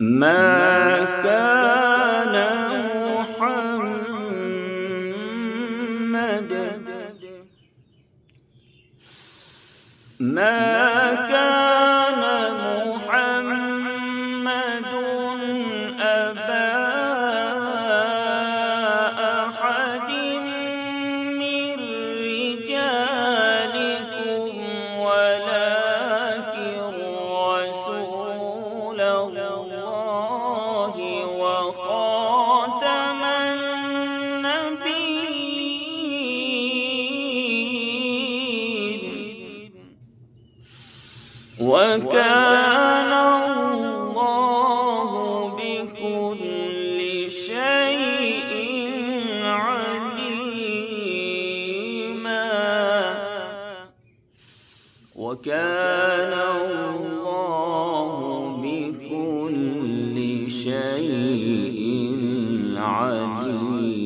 ما كان محمد أبا أحد من رجالكم ولكن رسول الله وخاتم النبيين وكان الله بكل شيء عليما وكان الله بكل شيء عليما.